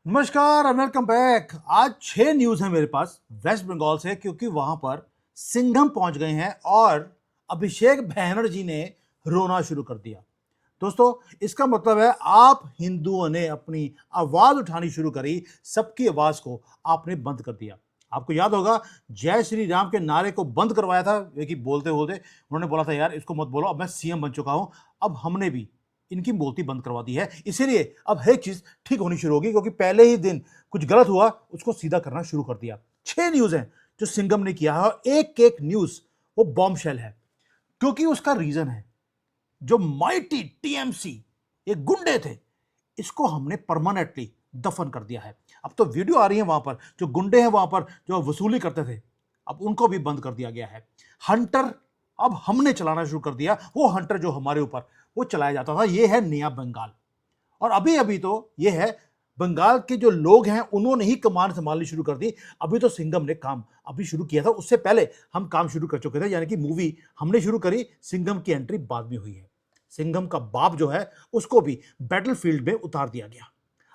नमस्कार और welcome back. आज 6 न्यूज है मेरे पास वेस्ट बंगाल से, क्योंकि वहां पर सिंघम पहुंच गए हैं और अभिषेक बैनर्जी ने रोना शुरू कर दिया। दोस्तों, इसका मतलब है आप हिंदुओं ने अपनी आवाज उठानी शुरू करी, सबकी आवाज को आपने बंद कर दिया। आपको याद होगा, जय श्री राम के नारे को बंद करवाया था, लेकिन बोलते बोलते उन्होंने बोला था यार इसको मत बोलो, अब मैं सीएम बन चुका हूं। अब हमने भी इनकी बोलती बंद करवा दी है, इसीलिए अब हर चीज ठीक होनी शुरू होगी, क्योंकि पहले ही दिन कुछ गलत हुआ उसको सीधा करना शुरू कर दिया। 6 न्यूज हैं जो सिंघम ने किया है और एक एक न्यूज वो बॉम्बशेल है, क्योंकि उसका रीजन है जो माइटी टीएमसी ये गुंडे थे, इसको हमने परमानेंटली दफन कर दिया है। अब तो वीडियो आ रही है, वहां पर जो गुंडे हैं वहां पर जो वसूली करते थे, अब उनको भी बंद कर दिया गया है। हंटर अब हमने चलाना शुरू कर दिया, वो हंटर जो हमारे ऊपर वो चलाया जाता था। ये है नया बंगाल। और अभी अभी तो ये है बंगाल के जो लोग हैं उन्होंने ही कमान संभालनी शुरू कर दी। अभी तो सिंघम ने काम अभी शुरू किया था, उससे पहले हम काम शुरू कर चुके थे, यानी कि मूवी हमने शुरू करी, सिंघम की एंट्री बाद में हुई है। सिंघम का बाप जो है उसको भी बैटलफील्ड में उतार दिया गया।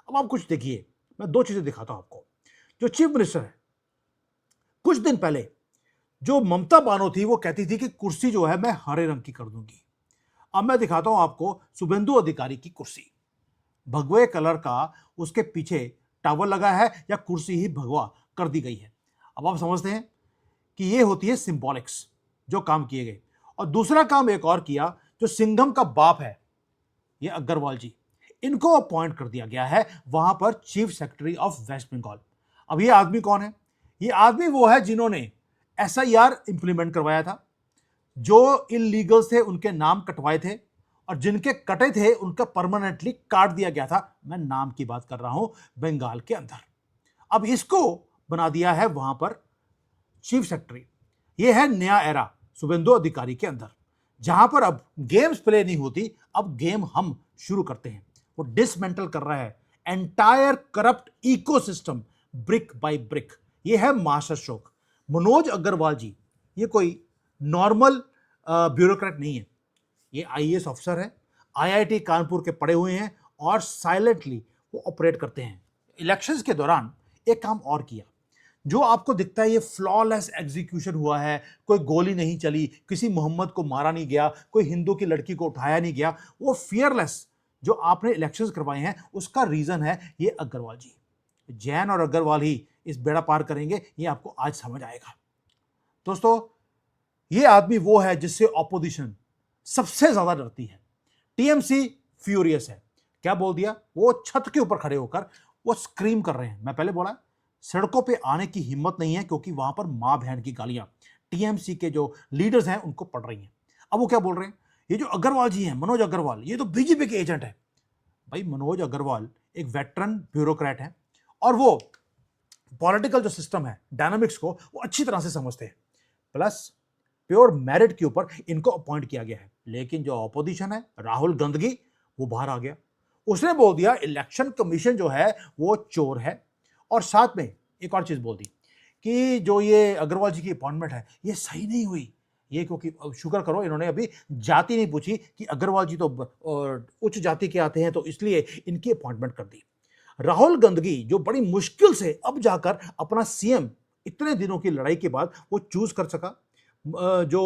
अब आप कुछ देखिए, मैं दो चीजें दिखाता हूं आपको। जो चीफ मिनिस्टर है, कुछ दिन पहले जो ममता बानो थी वो कहती थी कि कुर्सी जो है मैं हरे रंग की कर दूंगी। अब मैं दिखाता हूं आपको शुभेंदु अधिकारी की कुर्सी, भगवे कलर का उसके पीछे टावल लगा है, या कुर्सी ही भगवा कर दी गई है। अब आप समझते हैं कि ये होती है सिंबॉलिक्स जो काम किए गए। और दूसरा काम एक और किया, जो सिंघम का बाप है ये अग्रवाल जी, इनको अपॉइंट कर दिया गया है वहां पर chief secretary of West Bengal. अब ये आदमी कौन है? ये आदमी वो है जिन्होंने एसआईआर इंप्लीमेंट करवाया था, जो इलीगल थे उनके नाम कटवाए थे, और जिनके कटे थे उनका परमानेंटली काट दिया गया था। मैं नाम की बात कर रहा हूं, बंगाल के अंदर। अब इसको बना दिया है वहां पर चीफ सेक्रेटरी। यह है नया एरा शुभेंदु अधिकारी के अंदर, जहां पर अब गेम्स प्ले नहीं होती, अब गेम हम शुरू करते हैं। वो डिसमेंटल कर रहा है entire corrupt ecosystem, brick by brick. ये है मास्टर स्ट्रोक। मनोज अग्रवाल जी ये कोई नॉर्मल ब्यूरोक्रेट नहीं है, ये आईएएस ऑफिसर है, आईआईटी कानपुर के पढ़े हुए हैं, और साइलेंटली वो ऑपरेट करते हैं। इलेक्शंस के दौरान एक काम और किया, जो आपको दिखता है ये फ्लॉलेस एग्जीक्यूशन हुआ है, कोई गोली नहीं चली, किसी मोहम्मद को मारा नहीं गया, कोई हिंदू की लड़की को उठाया नहीं गया, वो फियरलेस जो आपने इलेक्शंस करवाए हैं, उसका रीजन है ये अग्रवाल जी। जैन और अग्रवाल ही इस बेड़ा पार करेंगे, ये आपको आज समझ आएगा। दोस्तों, ये आदमी वो है जिससे ऑपोजिशन सबसे ज्यादा डरती है। टीएमसी फ्यूरियस है। क्या बोल दिया? वो छत के ऊपर खड़े होकर वो स्क्रीम कर रहे हैं। मैं पहले बोला सड़कों पे आने की हिम्मत नहीं है, क्योंकि वहां पर मां बहन की गालियां टीएमसी के जो लीडर्स हैं उनको पड़ रही हैं। अब वो क्या बोल रहे हैं? ये जो अग्रवाल जी हैं, मनोज अग्रवाल, ये तो बीजेपी के एजेंट है। भाई, मनोज अग्रवाल एक वेटरन ब्यूरोक्रेट है, और वो पॉलिटिकल जो सिस्टम है, डायनामिक्स को वो अच्छी तरह से समझते हैं। प्लस प्योर मेरिट के ऊपर इनको अपॉइंट किया गया है। लेकिन जो ऑपोजिशन है, राहुल गंदगी, वो बाहर आ गया। उसने बोल दिया इलेक्शन कमीशन जो है वो चोर है, और साथ में एक और चीज बोल दी कि जो ये अग्रवाल जी की अपॉइंटमेंट है ये सही नहीं हुई। ये क्योंकि शुक्र करो इन्होंने अभी जाति नहीं पूछी कि अग्रवाल जी तो उच्च जाति के आते हैं, तो इसलिए इनकी अपॉइंटमेंट कर दी। राहुल गंदगी जो बड़ी मुश्किल से अब जाकर अपना सीएम, इतने दिनों की लड़ाई के बाद वो चूज कर सका। जो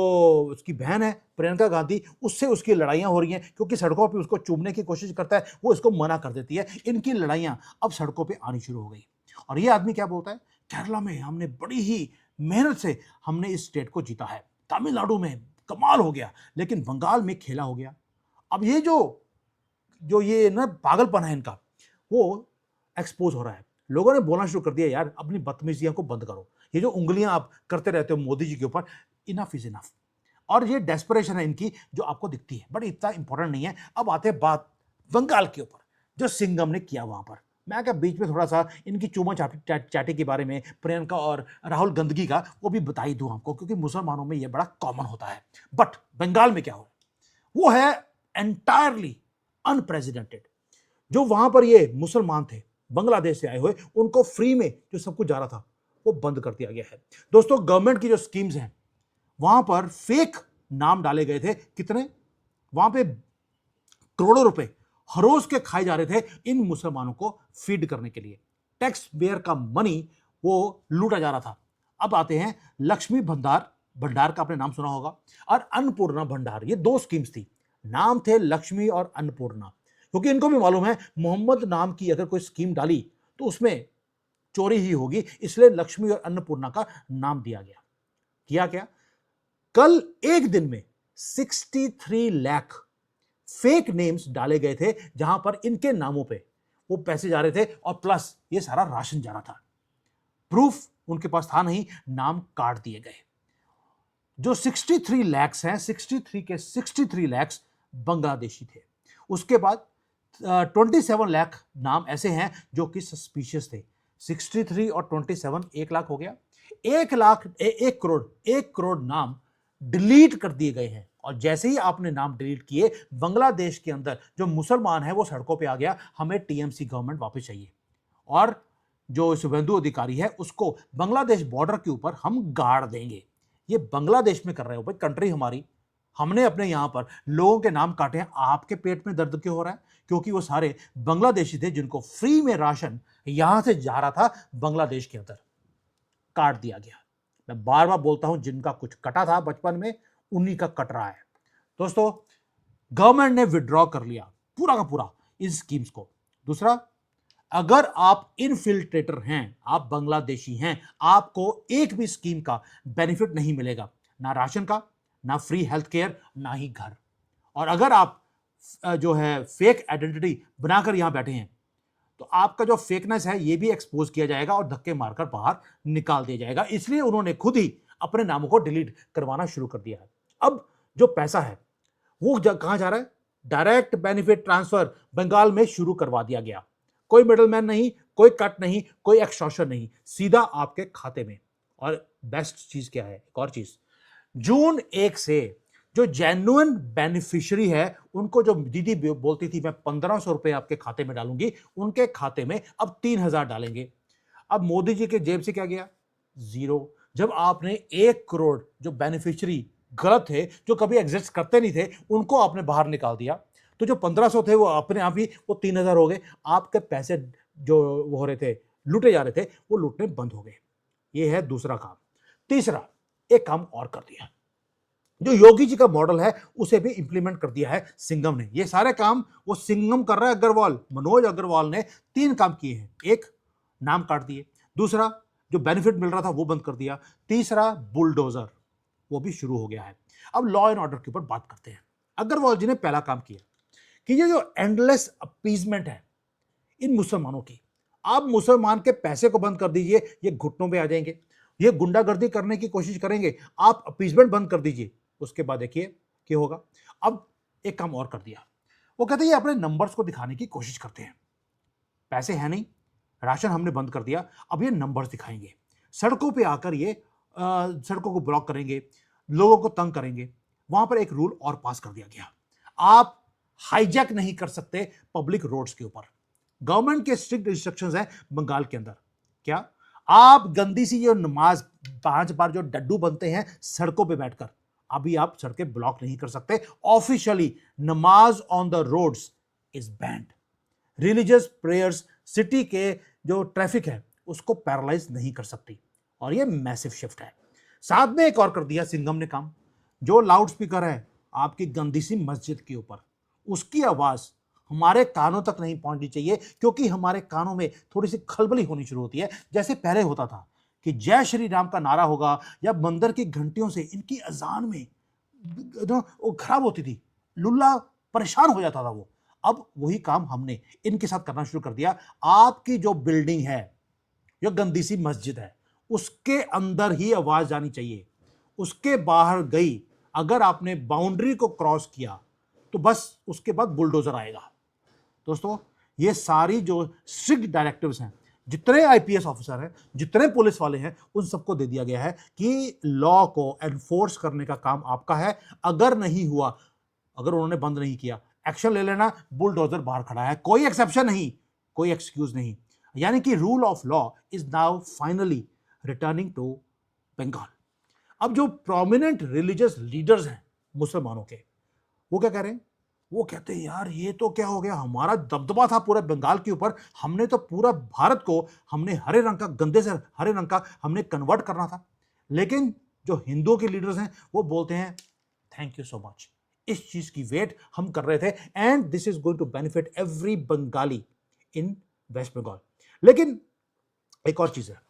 उसकी बहन है प्रियंका गांधी, उससे उसकी लड़ाइयां हो रही हैं, क्योंकि सड़कों पे उसको चूमने की कोशिश करता है, वो इसको मना कर देती है। इनकी लड़ाइयां अब सड़कों पे आनी शुरू हो गई। और ये आदमी क्या बोलता है? केरला में हमने बड़ी ही मेहनत से हमने इस स्टेट को जीता है, तमिलनाडु में कमाल हो गया, लेकिन बंगाल में खेला हो गया। अब ये जो जो ये ना पागलपन है इनका, वो एक्सपोज हो रहा है। लोगों ने बोलना शुरू कर दिया यार अपनी बदतमीजियां को बंद करो, ये जो उंगलियां आप करते रहते हो मोदी जी के ऊपर, इनफ इज इनफ। और ये डेस्परेशन है इनकी जो आपको दिखती है, बट इतना इंपॉर्टेंट नहीं है। अब आते हैं बात बंगाल के ऊपर, जो सिंघम ने किया वहां पर। मैं क्या बीच में थोड़ा सा इनकी चूमा चाटी के बारे में, प्रियंका और राहुल गंदगी का, वो भी बता ही दूं आपको, क्योंकि मुसलमानों में ये बड़ा कॉमन होता है। बट बंगाल में क्या हो, वो है एंटायरली अनप्रेसिडेंटेड। जो वहां पर ये मुसलमान थे बांग्लादेश से आए हुए, उनको फ्री में जो सब कुछ जा रहा था वो बंद कर दिया गया है। दोस्तों, गवर्नमेंट की जो स्कीम्स हैं वहां पर फेक नाम डाले गए थे। कितने? वहां पे करोड़ों रुपए हर रोज के खाए जा रहे थे इन मुसलमानों को फीड करने के लिए। टैक्स पेयर का मनी वो लूटा जा रहा था। अब आते हैं लक्ष्मी भंडार, भंडार का आपने नाम सुना होगा, और अन्नपूर्णा भंडार। ये दो स्कीम्स थी, नाम थे लक्ष्मी और अन्नपूर्णा, क्योंकि इनको भी मालूम है मोहम्मद नाम की अगर कोई स्कीम डाली तो उसमें चोरी ही होगी, इसलिए लक्ष्मी और अन्नपूर्णा का नाम दिया गया। किया क्या, कल एक दिन में 63 लाख फेक नेम्स डाले गए थे, जहां पर इनके नामों पे वो पैसे जा रहे थे और प्लस ये सारा राशन जा रहा था। प्रूफ उनके पास था नहीं, नाम काट दिए गए। जो 63 लैक्स हैं, 63 के 63 लैक्स बांग्लादेशी थे। उसके बाद 27 लाख नाम ऐसे हैं जो कि सस्पिशियस थे। 63 और 27 1 लाख हो गया। 1 लाख 1 करोड़ नाम डिलीट कर दिए गए हैं। और जैसे ही आपने नाम डिलीट किए, बांग्लादेश के अंदर जो मुसलमान है वो सड़कों पे आ गया, हमें टीएमसी गवर्नमेंट वापस चाहिए। और जो शुभेंदु अधिकारी है उसको बांग्लादेश बॉर्डर के ऊपर हम गाड़ देंगे। ये बांग्लादेश में कर रहे हो भाई, कंट्री हमारी, हमने अपने यहां पर लोगों के नाम काटे हैं। आपके पेट में दर्द क्यों हो रहा है? क्योंकि वो सारे बांग्लादेशी थे जिनको फ्री में राशन यहां से जा रहा था बांग्लादेश के अंदर, काट दिया गया। मैं बार बार बोलता हूं, जिनका कुछ कटा था बचपन में उन्हीं का कट रहा है। दोस्तों, गवर्नमेंट ने विड्रॉ कर लिया पूरा का पूरा इन स्कीम्स को। दूसरा, अगर आप इनफिल्ट्रेटर हैं, आप बांग्लादेशी हैं, आपको एक भी स्कीम का बेनिफिट नहीं मिलेगा, ना राशन का, ना फ्री हेल्थ केयर, ना ही घर। और अगर आप जो है फेक आइडेंटिटी बनाकर यहां बैठे हैं, तो आपका जो फेकनेस है ये भी एक्सपोज किया जाएगा और धक्के मारकर बाहर निकाल दिया जाएगा। इसलिए उन्होंने खुद ही अपने नामों को डिलीट करवाना शुरू कर दिया है। अब जो पैसा है वो कहां जा रहा है? डायरेक्ट बेनिफिट ट्रांसफर बंगाल में शुरू करवा दिया गया। कोई मिडलमैन नहीं, कोई कट नहीं, कोई एक्सटॉर्शन नहीं, सीधा आपके खाते में। और बेस्ट चीज क्या है, एक और चीज, जून 1 से जो जेन्युइन बेनिफिशियरी है, उनको जो दीदी बोलती थी मैं 1500 रुपए आपके खाते में डालूंगी, उनके खाते में अब 3000 डालेंगे। अब मोदी जी के जेब से क्या गया? जीरो। जब आपने 1 करोड़ जो बेनिफिशियरी गलत थे, जो कभी एग्जिस्ट करते नहीं थे, उनको आपने बाहर निकाल दिया, तो जो 1500 थे वो अपने आप ही वो 3000 हो गए। आपके पैसे जो वो हो रहे थे, लूटे जा रहे थे, वो लूटने बंद हो गए। ये है दूसरा काम। तीसरा, एक काम और कर दिया, जो योगी जी का मॉडल है उसे भी इंप्लीमेंट कर दिया है सिंघम ने। ये सारे काम वो सिंघम कर रहा है, अग्रवाल, मनोज अग्रवाल ने 3 काम किए हैं। एक, नाम काट दिए। दूसरा, जो बेनिफिट मिल रहा था वो बंद कर दिया। तीसरा, बुलडोजर, वो भी शुरू हो गया है। अब लॉ एंड ऑर्डर के ऊपर बात करते हैं। अग्रवाल जी ने पहला काम किया कि ये जो एंडलेस अपीजमेंट है इन मुसलमानों की, आप मुसलमान के पैसे को बंद कर दीजिए, ये घुटनों पे आ जाएंगे, ये गुंडागर्दी करने की कोशिश करेंगे, आप अपीजमेंट बंद कर दीजिए। उसके बाद देखिए क्या होगा। अब एक काम और कर दिया, वो कहते हैं ये अपने नंबर्स को दिखाने की कोशिश करते हैं। पैसे है नहीं, राशन हमने बंद कर दिया, अब ये नंबर्स दिखाएंगे, सड़कों पे आकर ये सड़कों को ब्लॉक करेंगे, लोगों को तंग करेंगे। वहां पर एक रूल और पास कर दिया गया, आप हाईजैक नहीं कर सकते पब्लिक रोड्स के ऊपर। गवर्नमेंट के स्ट्रिक्ट इंस्ट्रक्शंस हैं बंगाल के अंदर। क्या? आप गंदी सी जो नमाज 5 बार जो डड्डू बनते हैं सड़कों पे बैठकर, अभी आप सड़कें ब्लॉक नहीं कर सकते। Officially namaz on the roads is banned. Religious prayers city के जो ट्रैफिक है उसको पैरालाइज नहीं कर सकती। और ये मैसिव शिफ्ट है। साथ में एक और कर दिया सिंघम ने काम, जो लाउड स्पीकर है आपकी गंदी सी मस्जिद के ऊपर, उसकी आवाज हमारे कानों तक नहीं पहुंचनी चाहिए, क्योंकि हमारे कानों में थोड़ी सी खलबली होनी शुरू होती है। जैसे पहले होता था कि जय श्री राम का नारा होगा या मंदिर की घंटियों से इनकी अजान में वो खराब होती थी, लुल्ला परेशान हो जाता था वो। अब वही काम हमने इनके साथ करना शुरू कर दिया। आपकी जो बिल्डिंग है, जो गंदी सी मस्जिद है, उसके अंदर ही आवाज जानी चाहिए, उसके बाहर गई अगर आपने बाउंड्री को क्रॉस किया तो बस उसके बाद बुलडोजर आएगा। दोस्तों, ये सारी जो स्ट्रिक्ट डायरेक्टिव्स हैं, जितने आईपीएस ऑफिसर हैं, जितने पुलिस वाले हैं, उन सबको दे दिया गया है कि लॉ को एनफोर्स करने का काम आपका है। अगर नहीं हुआ, अगर उन्होंने बंद नहीं किया, एक्शन ले लेना। बुलडोजर बाहर खड़ा है, कोई एक्सेप्शन नहीं, कोई एक्सक्यूज नहीं। यानी कि rule of law is now finally returning to Bengal. अब जो प्रोमिनेंट रिलीजियस लीडर्स हैं मुसलमानों के, वो क्या कह रहे हैं? वो कहते हैं यार ये तो क्या हो गया, हमारा दबदबा था पूरे बंगाल के ऊपर, हमने तो पूरा भारत को हमने हरे रंग का, गंदे से हरे रंग का हमने कन्वर्ट करना था। लेकिन जो हिंदुओं के लीडर्स हैं वो बोलते हैं थैंक यू सो मच, इस चीज की वेट हम कर रहे थे and this is going to benefit every Bengali in West Bengal. लेकिन एक और चीज है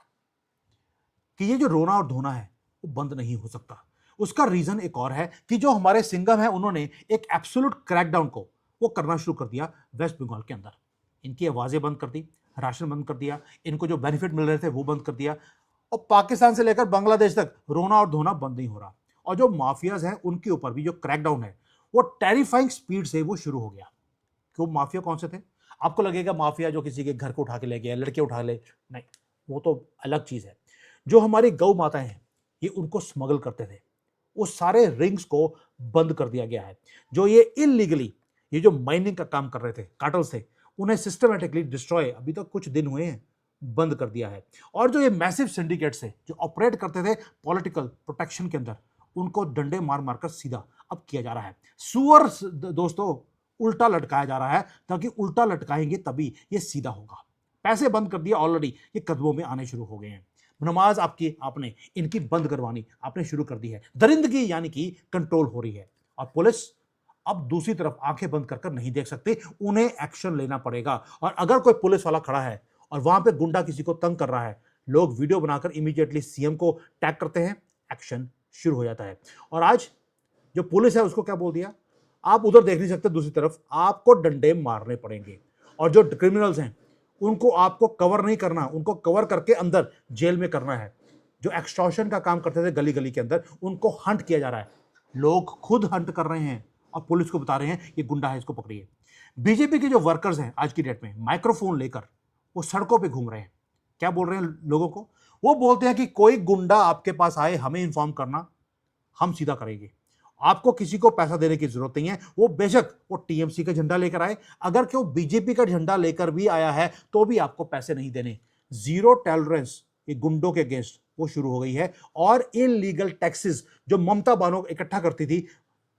कि ये जो रोना और धोना है वो बंद नहीं हो सकता। उसका रीजन एक और है कि जो हमारे सिंघम है उन्होंने एक एब्सोल्यूट क्रैकडाउन को वो करना शुरू कर दिया वेस्ट बंगाल के अंदर। इनकी आवाजें बंद कर दी, राशन बंद कर दिया, इनको जो बेनिफिट मिल रहे थे वो बंद कर दिया, और पाकिस्तान से लेकर बांग्लादेश तक रोना और धोना बंद नहीं हो रहा। और जो माफियाज हैं उनके ऊपर भी जो क्रैकडाउन है वो टेरिफाइंग स्पीड से वो शुरू हो गया। क्यों? माफिया कौन से थे? आपको लगेगा माफिया जो किसी के घर को उठा के ले गया, लड़के उठा ले, नहीं, वो तो अलग चीज है। जो हमारी गौ माताएं हैं ये उनको स्मगल करते थे, उस सारे रिंग्स को बंद कर दिया गया है। जो ये इलीगली ये जो माइनिंग का काम कर रहे थे कार्टल्स थे, उन्हें सिस्टमेटिकली डिस्ट्रॉय अभी तक कुछ दिन हुए हैं बंद कर दिया है। और जो ये मैसिव सिंडिकेट्स है जो ऑपरेट करते थे पॉलिटिकल प्रोटेक्शन के अंदर, उनको डंडे मार मार कर सीधा अब किया जा रहा है। सुअर दोस्तों उल्टा लटकाया जा रहा है, ताकि उल्टा लटकाएंगे तभी ये सीधा होगा। पैसे बंद कर दिए ऑलरेडी, ये कदमों में आने शुरू हो गए हैं। नमाज आपने इनकी बंद करवानी आपने शुरू कर दी है। दरिंदगी यानी कि कंट्रोल हो रही है, और पुलिस अब दूसरी तरफ आंखें बंद कर नहीं देख सकती, उन्हें एक्शन लेना पड़ेगा। और अगर कोई पुलिस वाला खड़ा है और वहां पे गुंडा किसी को तंग कर रहा है, लोग वीडियो बनाकर इमीडिएटली सीएम को टैग करते हैं, एक्शन शुरू हो जाता है। और आज जो पुलिस है उसको क्या बोल दिया, आप उधर देख नहीं सकते, दूसरी तरफ आपको डंडे मारने पड़ेंगे। और जो क्रिमिनल्स हैं उनको आपको कवर नहीं करना, उनको कवर करके अंदर जेल में करना है। जो एक्सटॉर्शन का काम करते थे गली गली के अंदर, उनको हंट किया जा रहा है। लोग खुद हंट कर रहे हैं और पुलिस को बता रहे हैं ये गुंडा है, इसको पकड़िए। बीजेपी के जो वर्कर्स हैं आज की डेट में माइक्रोफोन लेकर वो सड़कों पे घूम रहे हैं। क्या बोल रहे हैं लोगों को? वो बोलते हैं कि कोई गुंडा आपके पास आए हमें इन्फॉर्म करना, हम सीधा करेंगे। आपको किसी को पैसा देने की जरूरत नहीं है, वो बेशक वो टीएमसी का झंडा लेकर आए, अगर क्यों बीजेपी का झंडा लेकर भी आया है तो भी आपको पैसे नहीं देने। जीरो टॉलरेंस ये गुंडों के अगेंस्ट वो शुरू हो गई है। और इलीगल टैक्सेस जो ममता बानो इकट्ठा करती थी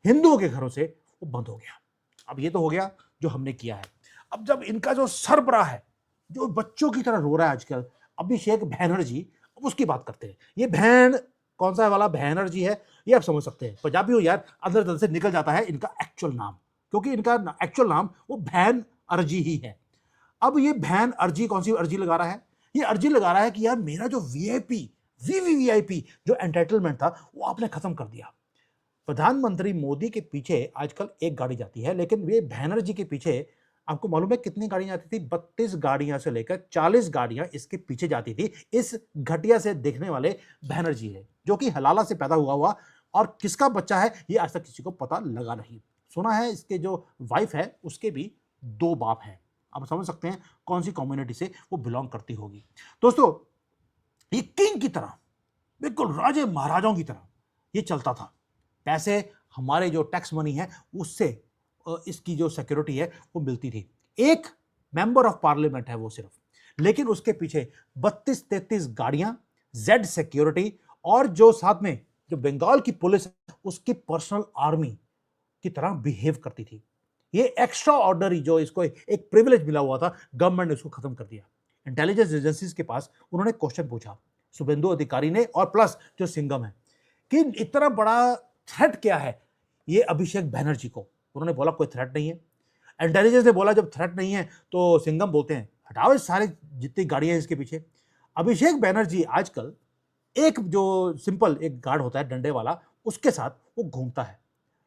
हिंदुओं के घरों से, वो बंद हो गया। अब ये तो हो गया जो हमने किया है। अब जब इनका जो सरबराह है जो बच्चों की तरह रो रहा है आजकल, अभिषेक बैनर्जी, अब उसकी बात करते हैं। ये बहन कौन सा वाला बैनर्जी है ये आप समझ सकते हैं, पंजाबी हो यार, अंदर अंदर से निकल जाता है इनका एक्चुअल नाम, क्योंकि इनका एक्चुअल नाम वो बहन अर्जी ही है। अब ये बहन अर्जी कौन सी अर्जी लगा रहा है? ये अर्जी लगा रहा है कि यार मेरा जो वीआईपी वीवीवीआईपी जो एंटाइटलमेंट था वो आपने खत्म कर दिया। प्रधानमंत्री मोदी के पीछे आजकल एक गाड़ी जाती है, लेकिन ये बैनर्जी के पीछे आपको मालूम है कितनी गाड़ियां जाती थी? 32 गाड़ियां से लेकर 40 गाड़ियां इसके पीछे जाती थी। इस घटिया से देखने वाले बैनर्जी है जो कि हलाला से पैदा हुआ और किसका बच्चा है ये आज तक किसी को पता लगा नहीं। सुना है इसके जो वाइफ है उसके भी 2 बाप हैं। आप समझ सकते हैं कौन सी कम्युनिटी से वो बिलोंग करती होगी। दोस्तों ये किंग की तरह, बिल्कुल राजे महाराजाओं की तरह ये चलता था। पैसे हमारे जो टैक्स मनी है उससे इसकी जो सिक्योरिटी है वो मिलती थी। एक मेंबर ऑफ पार्लियामेंट है वो सिर्फ, लेकिन उसके पीछे 32-33 गाड़ियां, जेड सिक्योरिटी, और जो साथ में जो बंगाल की पुलिस उसकी पर्सनल आर्मी की तरह बिहेव करती थी। ये एक्स्ट्रा ऑर्डनरी जो इसको एक प्रिविलेज मिला हुआ था, गवर्नमेंट ने उसको खत्म कर दिया। इंटेलिजेंस एजेंसीज के पास उन्होंने क्वेश्चन पूछा शुभेंदु अधिकारी ने और प्लस जो सिंघम है कि इतना बड़ा थ्रेट क्या है ये अभिषेक बैनर्जी को। उन्होंने बोला कोई थ्रेट नहीं है। इंटेलिजेंस ने बोला जब थ्रेट नहीं है तो सिंघम बोलते हैं हटाओ इस सारे जितनी गाड़ियां हैं इसके पीछे। अभिषेक बैनर्जी आजकल एक जो सिंपल एक गार्ड होता है डंडे वाला उसके साथ वो घूमता है,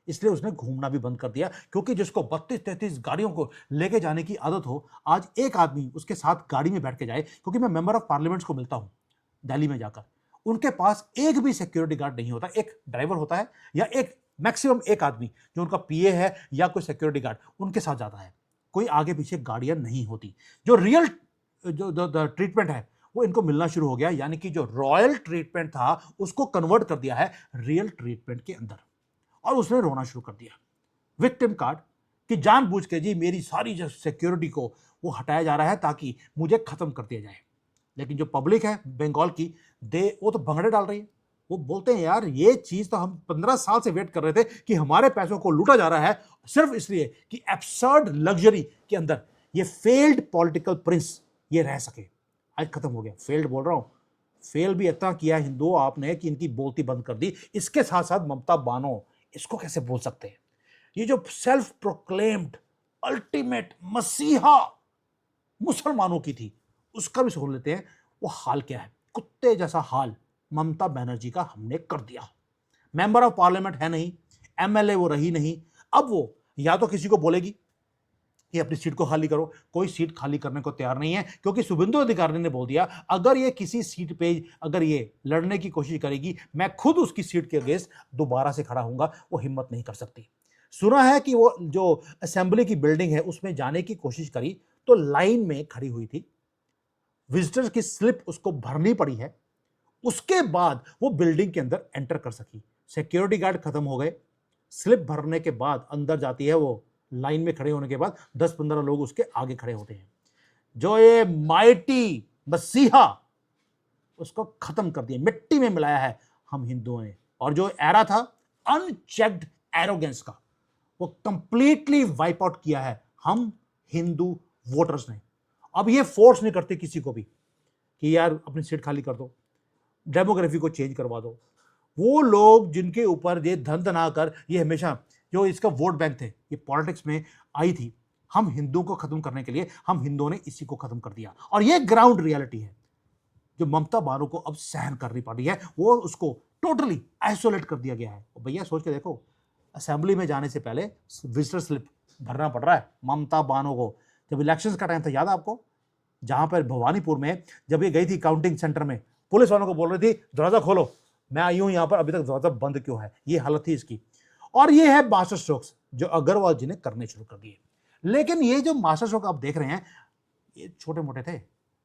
इसलिए उसने घूमना भी बंद कर दिया। क्योंकि जिसको 32-33 गाड़ियों को लेके जाने की आदत हो, आज एक आदमी उसके साथ गाड़ी में बैठ के जाए। क्योंकि मैं मेंबर ऑफ पार्लियामेंट्स को मिलता हूं दिल्ली में जाकर, उनके पास एक भी सिक्योरिटी गार्ड नहीं होता, एक ड्राइवर होता है या एक मैक्सिमम एक आदमी जो उनका पीए है या कोई सिक्योरिटी गार्ड उनके साथ जाता है। कोई आगे पीछे गाड़ियां नहीं होती। जो रियल जो ट्रीटमेंट है वो इनको मिलना शुरू हो गया, यानी कि जो रॉयल ट्रीटमेंट था उसको कन्वर्ट कर दिया है रियल ट्रीटमेंट के अंदर। और उसने रोना शुरू कर दिया विक्टिम कार्ड कि जानबूझ के जी मेरी सारी जो सिक्योरिटी को वो हटाया जा रहा है ताकि मुझे खत्म कर दिया जाए। लेकिन जो पब्लिक है बंगाल की वो तो भंगड़े डाल रही है। वो बोलते हैं यार ये चीज तो हम 15 साल से वेट कर रहे थे कि हमारे पैसों को लूटा जा रहा है सिर्फ इसलिए कि एब्सर्ड लग्जरी के अंदर ये फेल्ड पॉलिटिकल प्रिंस ये रह सके। आज खत्म हो गया। फेल्ड बोल रहा हूं, फेल भी इतना किया हिंदुओं आपने कि इनकी बोलती बंद कर दी। इसके साथ साथ ममता बानो, इसको कैसे बोल सकते हैं? ये जो सेल्फ प्रोक्लेम्ड अल्टीमेट मसीहा मुसलमानों की थी, उसका भी सुन लेते हैं वो हाल क्या है। कुत्ते जैसा हाल ममता बनर्जी का हमने कर दिया। मेंबर ऑफ पार्लियामेंट है नहीं, एमएलए वो रही नहीं। अब वो या तो किसी को बोलेगी कि अपनी सीट को खाली करो, कोई सीट खाली करने को तैयार नहीं है, क्योंकि शुभेंदु अधिकारी ने बोल दिया अगर ये किसी सीट पे अगर ये लड़ने की कोशिश करेगी, मैं खुद उसकी सीट के अगेंस्ट दोबारा से खड़ा होऊंगा। वो हिम्मत नहीं कर सकती। सुना है कि वो जो असेंबली की बिल्डिंग है उसमें जाने की कोशिश करी तो लाइन में खड़ी हुई थी, विजिटर्स की स्लिप उसको भरनी पड़ी है, उसके बाद वो बिल्डिंग के अंदर एंटर कर सकी। सिक्योरिटी गार्ड खत्म हो गए, स्लिप भरने के बाद अंदर जाती है, वो लाइन में खड़े होने के बाद 10-15 लोग उसके आगे खड़े होते हैं। जो ये माइटी मसीहा, उसको खत्म कर दिया, मिट्टी में मिलाया है हम हिंदुओं ने। और जो एरा था अनचेक्ड एरोगेंस का, वो कंप्लीटली वाइप आउट किया है हम हिंदू वोटर्स ने। अब ये फोर्स नहीं करते किसी को भी कि यार अपनी सीट खाली कर दो, डेमोग्राफी को चेंज करवा दो। वो लोग जिनके ऊपर ये धन धना कर ये हमेशा जो इसका वोट बैंक थे, ये पॉलिटिक्स में आई थी, हम हिंदुओं को खत्म करने के लिए हम हिंदुओं ने इसी को खत्म कर दिया। और ये ग्राउंड रियलिटी है जो ममता बानो को अब सहन करनी पड़ रही है। वो उसको टोटली आइसोलेट कर दिया गया है। भैया सोच के देखो, असेंबली में जाने से पहले विजिटर स्लिप भरना पड़ रहा है ममता बानो को। जब इलेक्शंस का टाइम था, याद है आपको, जहां पर भवानीपुर में जब ये गई थी काउंटिंग सेंटर में, पुलिस वालों को बोल रही थी दरवाजा खोलो, मैं आई हूं यहां पर, अभी तक दरवाजा बंद क्यों है? ये हालत थी इसकी। और ये है मास्टर स्ट्रोक्स जो अग्रवाल जी ने करने शुरू कर दिए। लेकिन ये जो मास्टर स्ट्रोक आप देख रहे हैं, ये छोटे मोटे थे,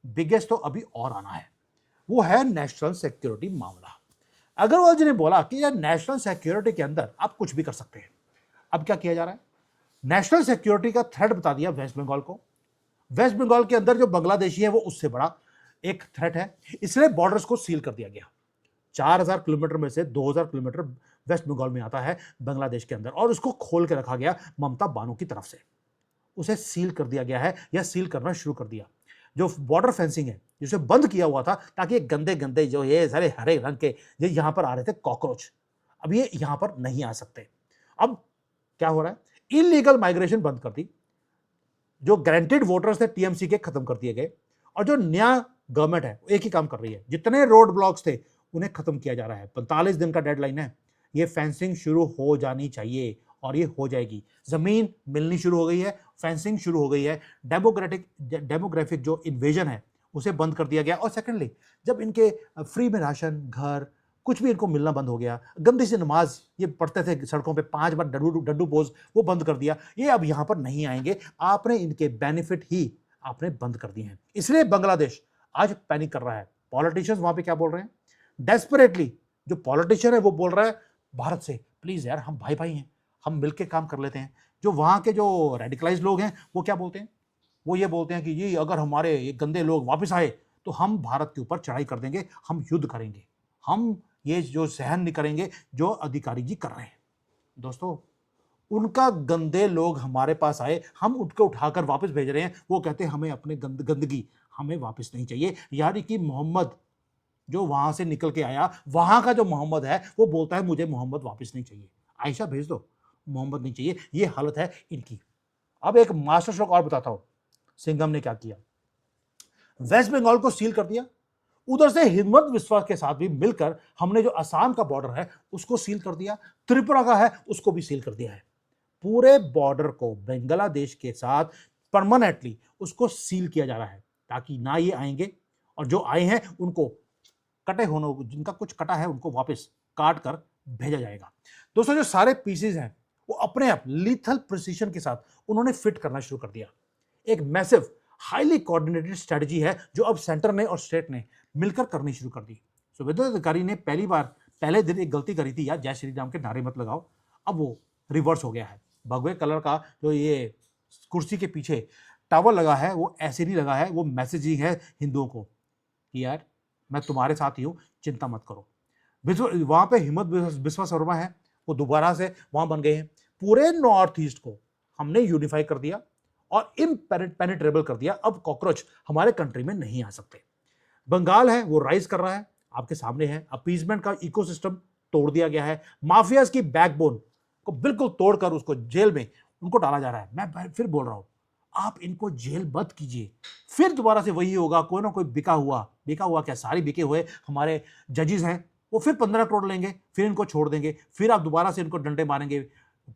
बिगेस्ट तो अभी और आना है। वो है नेशनल सिक्योरिटी मामला। अग्रवाल जी ने बोला कि यार नेशनल सिक्योरिटी के अंदर आप कुछ भी कर सकते हैं। अब क्या किया जा रहा है? नेशनल सिक्योरिटी का थ्रेट बता दिया वेस्ट बंगाल को। वेस्ट बंगाल के अंदर जो बांग्लादेशी है वो उससे बड़ा एक थ्रेट है, इसलिए बॉर्डर्स को सील कर दिया गया। 4000 किलोमीटर में से 2000 किलोमीटर वेस्ट बंगाल में आता है बांग्लादेश के अंदर, और उसको खोल के रखा गया ममता बानो की तरफ से। उसे सील कर दिया गया है या सील करना शुरू कर दिया। जो बॉर्डर फेंसिंग है जिसे बंद किया हुआ था ताकि ये गंदे गंदे जो ये सारे हरे रंग के ये यहां पर आ रहे थे कॉकरोच, अब ये यहां पर नहीं आ सकते। अब क्या हो रहा है? इलीगल माइग्रेशन बंद कर दी, जो गारंटेड वोटर्स थे टीएमसी के खत्म कर दिए गए, और जो नया गवर्नमेंट है एक ही काम कर रही है, जितने रोड ब्लॉक्स थे उन्हें खत्म किया जा रहा है। 45 दिन का डेडलाइन है, ये फेंसिंग शुरू हो जानी चाहिए और ये हो जाएगी। जमीन मिलनी शुरू हो गई है, फेंसिंग शुरू हो गई है, डेमोग्राफिक जो इन्वेजन है उसे बंद कर दिया गया। और सेकेंडली, जब इनके फ्री में राशन, घर, कुछ भी इनको मिलना बंद हो गया, गंदी सी नमाज ये पढ़ते थे सड़कों पे 5 बार डड्डू पोज, वो बंद कर दिया। ये अब यहां पर नहीं आएंगे, आपने इनके बेनिफिट ही आपने बंद कर दिए हैं। इसलिए बांग्लादेश आज पैनिक कर रहा है। पॉलिटिशियंस वहां पे क्या बोल रहे हैं? डेस्परेटली जो पॉलिटिशियन है वो बोल रहा है भारत से प्लीज यार हम भाई भाई हैं, हम मिलकर काम कर लेते हैं। जो वहां के जो रेडिकलाइज लोग हैं वो क्या बोलते हैं? वो ये बोलते हैं कि ये अगर हमारे ये गंदे लोग वापस आए तो हम भारत के ऊपर चढ़ाई कर देंगे, हम युद्ध करेंगे, हम ये जो सहन नहीं करेंगे जो अधिकारी जी कर रहे हैं। दोस्तों, उनका गंदे लोग हमारे पास आए, हम उनको उठाकर वापस भेज रहे हैं। वो कहते हैं हमें अपने गंदगी हमें वापस नहीं चाहिए। यानी कि मोहम्मद जो वहां से निकल के आया, वहां का जो मोहम्मद है वो बोलता है मुझे मोहम्मद वापस नहीं चाहिए, आयशा भेज दो, मोहम्मद नहीं चाहिए। ये हालत है इनकी। अब एक मास्टर स्ट्रोक और बताता हूं, सिंघम ने क्या किया। वेस्ट बंगाल को सील कर दिया, उधर से हिम्मत विश्वास के साथ भी मिलकर हमने जो असम का बॉर्डर है उसको सील कर दिया, त्रिपुरा का है उसको भी सील कर दिया है। पूरे बॉर्डर को बांग्लादेश के साथ परमानेंटली उसको सील किया जा रहा है ताकि ना ये आएंगे, और जो आए हैं उनको कटे होने, जिनका कुछ कटा है उनको वापस काट कर भेजा जाएगा। दोस्तों, जो सारे पीसेस हैं वो अपने आप लीथल प्रिसीजन के साथ उन्होंने फिट करना शुरू कर दिया। एक मैसिव हाईली कोऑर्डिनेटेड स्ट्रेटजी है जो अब सेंटर ने और स्टेट ने मिलकर करनी शुरू कर दी। सुबेदार अधिकारी ने पहले दिन एक गलती करी थी यार, जय श्री राम के नारे मत लगाओ, अब वो रिवर्स हो गया है। भगवे कलर का जो ये कुर्सी के पीछे टावल लगा है वो ऐसे नहीं लगा है, वो मैसेजिंग है हिंदुओं को कि यार मैं तुम्हारे साथ ही हूं, चिंता मत करो। वहां पे हिम्मत बिस्वा शर्मा है, वो दोबारा से वहां बन गए हैं। पूरे नॉर्थ ईस्ट को हमने यूनिफाई कर दिया और इम्पेनिट्रेबल कर दिया। अब कॉकरोच हमारे कंट्री में नहीं आ सकते। बंगाल है वो राइज कर रहा है, आपके सामने है। अपीजमेंट का इकोसिस्टम तोड़ दिया गया है। माफियाज की बैकबोन को बिल्कुल तोड़कर उसको जेल में उनको डाला जा रहा है। मैं फिर बोल रहा हूं, आप इनको जेल मत कीजिए, फिर दोबारा से वही होगा। कोई ना कोई बिका हुआ क्या, सारी बिके हुए हमारे जजेस हैं, वो फिर 15 करोड़ लेंगे, फिर इनको छोड़ देंगे, फिर आप दोबारा से इनको डंडे मारेंगे।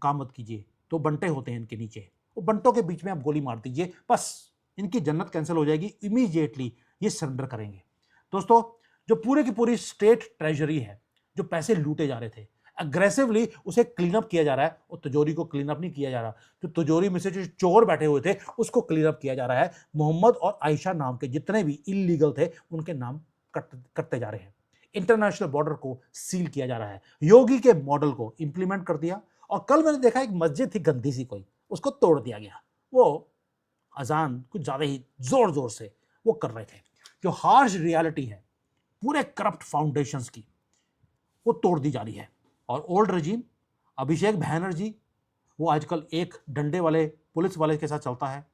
काम मत कीजिए। तो बंटे होते हैं इनके नीचे, वो बंटों के बीच में आप गोली मार दीजिए, बस इनकी जन्नत कैंसिल हो जाएगी। इमीडिएटली ये सरेंडर करेंगे। दोस्तों, जो पूरे की पूरी स्टेट ट्रेजरी है, जो पैसे लूटे जा रहे थे, अग्रेसिवली उसे क्लीन अप किया जा रहा है। और तिजोरी को क्लीन अप नहीं किया जा रहा, जो तिजोरी में से जो चोर बैठे हुए थे उसको क्लीन अप किया जा रहा है। मोहम्मद और आयशा नाम के जितने भी इलीगल थे उनके नाम कटते जा रहे हैं। इंटरनेशनल बॉर्डर को सील किया जा रहा है। योगी के मॉडल को इंप्लीमेंट कर दिया। और कल मैंने देखा एक मस्जिद थी गंदी सी कोई, उसको तोड़ दिया गया। वो अजान कुछ ज्यादा ही जोर जोर से वो कर रहे थे। जो हार्श रियलिटी है पूरे करप्ट फाउंडेशंस की, वो तोड़ दी जा रही है। और ओल्ड रजीम अभिषेक बैनर्जी वो आजकल एक डंडे वाले पुलिस वाले के साथ चलता है।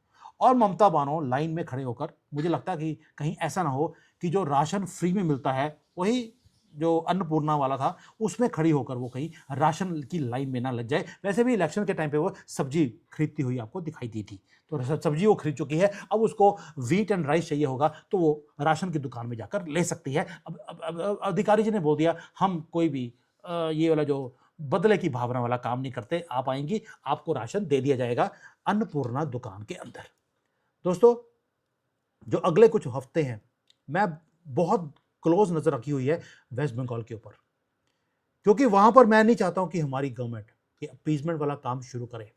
और ममता बानो लाइन में खड़े होकर, मुझे लगता है कि कहीं ऐसा ना हो कि जो राशन फ्री में मिलता है वही जो अन्नपूर्णा वाला था उसमें खड़ी होकर वो कहीं राशन की लाइन में ना लग जाए। वैसे भी इलेक्शन के टाइम पे वो सब्जी खरीदती हुई आपको दिखाई दी थी, तो सब्जी वो खरीद चुकी है। अब उसको व्हीट एंड राइस चाहिए होगा तो वो राशन की दुकान में जाकर ले सकती है। अब अधिकारी जी ने बोल दिया, हम कोई भी ये वाला जो बदले की भावना वाला काम नहीं करते, आप आएंगी आपको राशन दे दिया जाएगा अन्नपूर्णा दुकान के अंदर। दोस्तों, जो अगले कुछ हफ्ते हैं, मैं बहुत क्लोज नजर रखी हुई है वेस्ट बंगाल के ऊपर, क्योंकि वहां पर मैं नहीं चाहता हूं कि हमारी गवर्नमेंट ये अपीजमेंट वाला काम शुरू करे।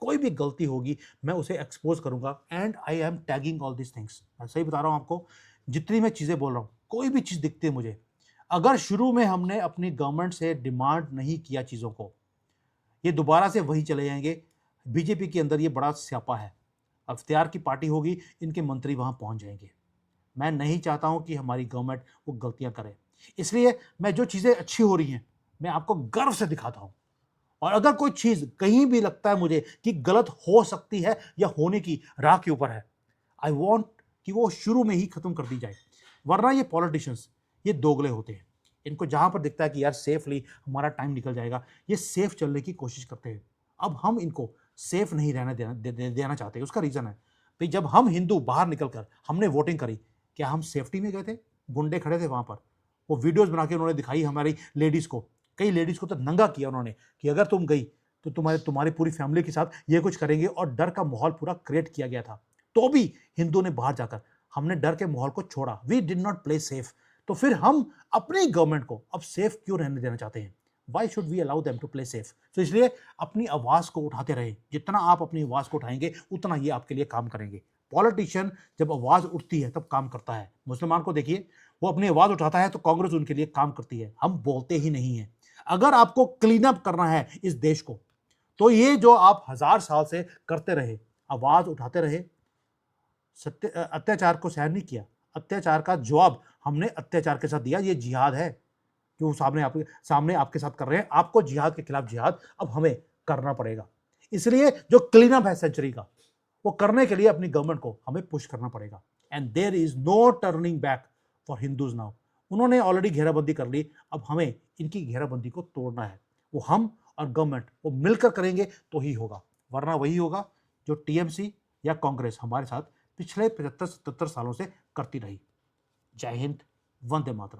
कोई भी गलती होगी मैं उसे एक्सपोज करूंगा and I am tagging all this things. मैं सही बता रहा हूं आपको, जितनी मैं चीजें बोल रहा हूं, कोई भी चीज दिखती है मुझे, अगर शुरू में हमने अपनी गवर्नमेंट से डिमांड नहीं किया चीजों को, ये दोबारा से वही चले जाएंगे। बीजेपी के अंदर ये बड़ा स्यापा है, अख्तियार की पार्टी होगी, इनके मंत्री वहां पहुंच जाएंगे। मैं नहीं चाहता हूं कि हमारी गवर्नमेंट वो गलतियां करे। इसलिए मैं जो चीजें अच्छी हो रही हैं मैं आपको गर्व से दिखाता हूं। और अगर कोई चीज कहीं भी लगता है मुझे कि गलत हो सकती है या होने की राह के ऊपर है, आई वॉन्ट कि वो शुरू में ही खत्म कर दी जाए। वरना ये पॉलिटिशियंस ये दोगले होते हैं। इनको जहां पर दिखता है कि यार सेफली हमारा टाइम निकल जाएगा, ये सेफ चलने की कोशिश करते हैं। अब हम इनको सेफ नहीं रहने देना चाहते। उसका रीजन है भाई, जब हम हिंदू बाहर निकलकर हमने वोटिंग करी, क्या हम सेफ्टी में गए थे? गुंडे खड़े थे वहां पर, वो वीडियोस बना के उन्होंने दिखाई हमारी लेडीज को, कई लेडीज को तो नंगा किया उन्होंने कि अगर तुम गई तो तुम्हारी पूरी फैमिली के साथ ये कुछ करेंगे, और डर का माहौल पूरा क्रिएट किया गया था। तो भी हिंदू ने बाहर जाकर हमने डर के माहौल को छोड़ा। We did not play safe. तो फिर हम अपनी गवर्नमेंट को अब सेफ क्यों रहने देना चाहते हैं? Why should we allow them to play safe? तो इसलिए अपनी आवाज को उठाते रहे। जितना आप अपनी आवाज को उठाएंगे उतना ये आपके लिए काम करेंगे। पॉलिटिशियन जब आवाज उठती है तब काम करता है। मुसलमान को देखिए, वो अपनी आवाज उठाता है तो कांग्रेस उनके लिए काम करती है। हम बोलते ही नहीं है। अगर आपको क्लीन अप करना है इस देश को, तो ये जो आप 1000 साल से करते रहे, आवाज उठाते रहे, अत्याचार को सहन नहीं किया, अत्याचार का जवाब हमने अत्याचार के साथ दिया। ये जिहाद है जो सामने आपके साथ कर रहे हैं। आपको जिहाद के खिलाफ जिहाद अब हमें करना पड़ेगा। इसलिए जो क्लीन अप है सेंचुरी का, वो करने के लिए अपनी गवर्नमेंट को हमें पुश करना पड़ेगा। And there is no turning back for Hindus now. उन्होंने ऑलरेडी घेराबंदी कर ली, अब हमें इनकी घेराबंदी को तोड़ना है। वो हम और गवर्नमेंट वो मिलकर करेंगे तो ही होगा, वरना वही होगा जो टीएमसी या कांग्रेस हमारे साथ पिछले 75-77 सालों से करती रही। जय हिंद, वंदे मातरम।